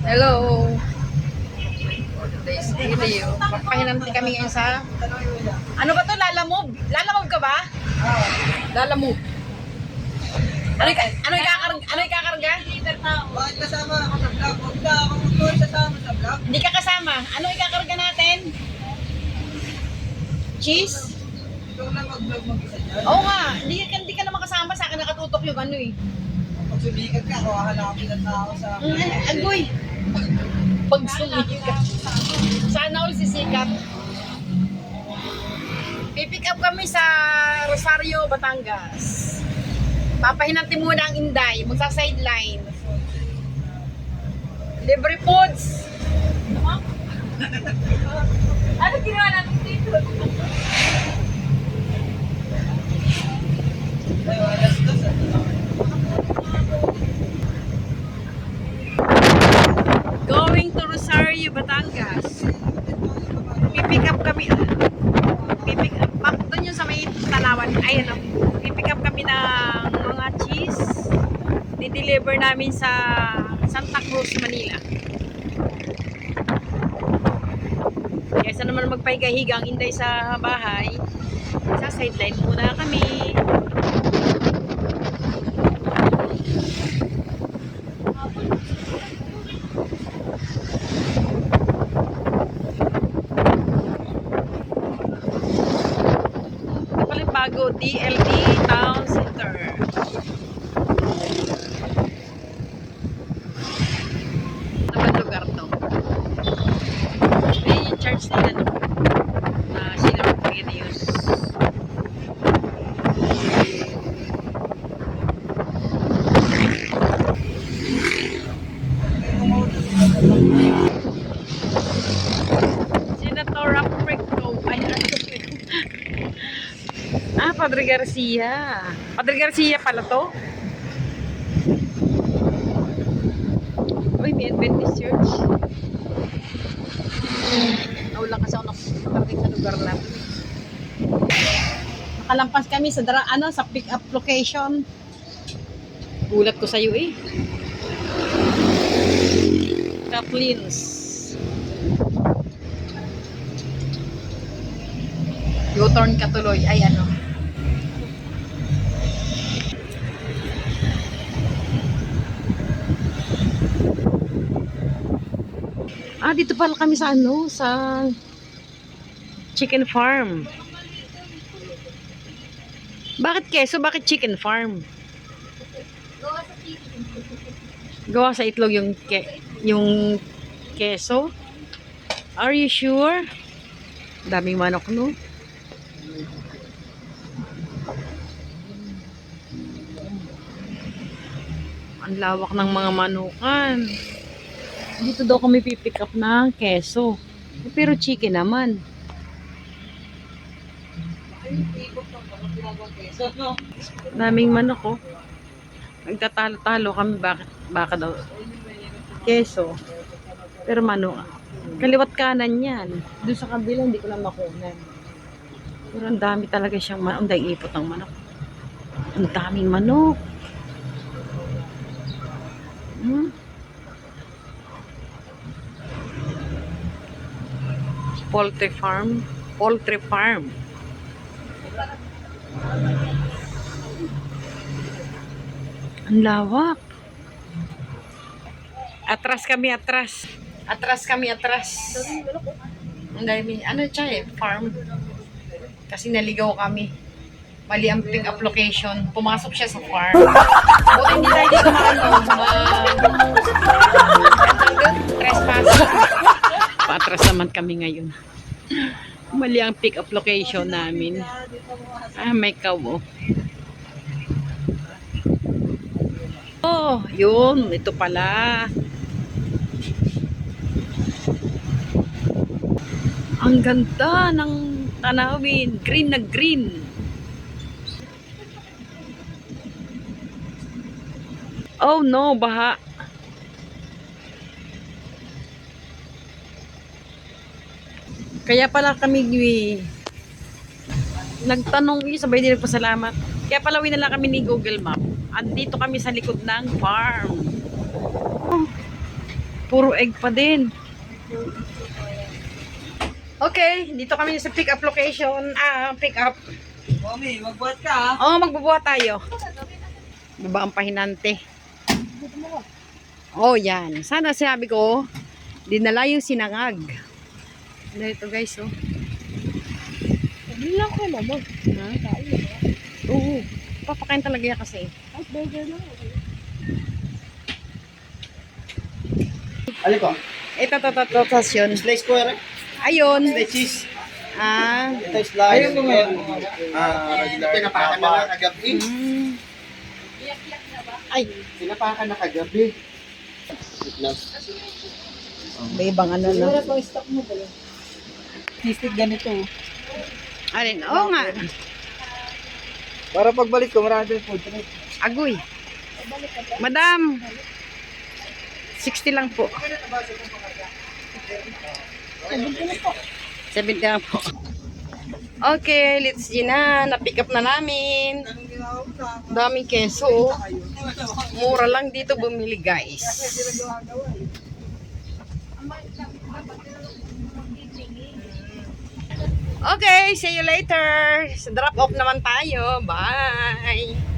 Hello. Today's video. Papahinanti kami ngayon sa... Ano ba to? Lalamove? Lalamove ka ba? Lalamove. Ano ikakarga? Bakit kasama ako sa vlog? Huwag na ako sasama sa vlog. Hindi ka kasama. Ano ikakarga natin? Cheese? Ikaw na mag-vlog mag-isa dyan. Oo nga. Hindi ka naman kasama sa akin. Nakatutok yung ano eh. Pag sumikat ka, hahanapin ang tao sa akin. Agoy. Pag sumikat. Sana all sisikat. Pipick up kami sa Rosario, Batangas. Papahinanti muna ang Inday. Magsa-sideline. Libre foods. Ano ginawa natin dito? Ay, alas-dos. Going to Rosario, Batangas. Pipick up kami. Pipick up. Doon yun sa may Tanawan. Ayan o. Pipick up kami ng mga cheese. Di-deliver namin sa Santa Cruz, Manila. Kaysa naman magpahiga-higa ang Inday sa bahay, sa sideline muna kami. Bago DLD Town Center. Ano ba lugar to? Ay, yung church nila no? Na sila mag-use. Senator Rapreco. Ay, Padre Garcia. Padre Garcia pala to. Uy, may Adventist Church. Nawala kasi ako nakarating sa lugar natin. Nakalampas kami sa sa pick up location. Gulat ko sa iyo eh. Kaplin's. U-turn ka tuloy. Ay ano. Dito pala kami sa sa chicken farm. Bakit keso? Bakit chicken farm? Gawa sa itlog yung keso? Are you sure? Daming manok, no? Ang lawak ng mga manukan. Dito daw kami pipick up ng keso. Pero chicken naman. Daming manok oh. Nagtatalo-talo kami baka daw keso. Pero manok. Kaliwat kanan yan. Doon sa kabila hindi ko lang makunan. Pero ang dami talaga siyang manok. Ang daing ipot ng manok. Ang daming manok. Poultry farm. Poultry farm. Ang lawak. Atras kami, atras. Atras kami, atras. Ang dami. Ano siya eh? Farm. Kasi naligaw kami. Mali ang pick up location. Pumasok siya sa farm. Buti hindi tayo dito trespass. Paatras naman kami ngayon. Mali ang pick up location namin. May cow oh. Oh, yun. Ito pala. Ang ganda ng tanawin. Green na green. Oh no, baha. Kaya pala kami nagtanong sabay din nagpasalamat. Kaya pala winala kami ni Google Map. Andito kami sa likod ng farm. Puro egg pa din. Okay, dito kami sa pick up location. Pick up. Mami, magbuhat ka ha. Oo, magbubuhat tayo. Baba ang pahinante. Oh, yan. Sana sinabi ko, dinala yung sinangag. Ano ito guys, oh. Hindi lang kayo, mama. Ha? Oo. Papakain talaga yan kasi. Ay, burger lang. Alin ko? Ito, yun. Slice square eh. Ayun. Slice cheese. Ito is slice. Ayun mo regular. Pinapakan na nga kagabi. Ay, Pinapakan na kagabi. may ibang ano na. Pang stock mo ba yun? Tistig ganito. Alin? Oo nga. Para pagbalik ko, marami yung food trip. Agoy. Madam. 60 lang po. 70 lang po. Okay, let's see na. Na-pick up na namin. Daming keso. Mura lang dito bumili, guys. Okay, see you later. Sa drop off naman tayo. Bye.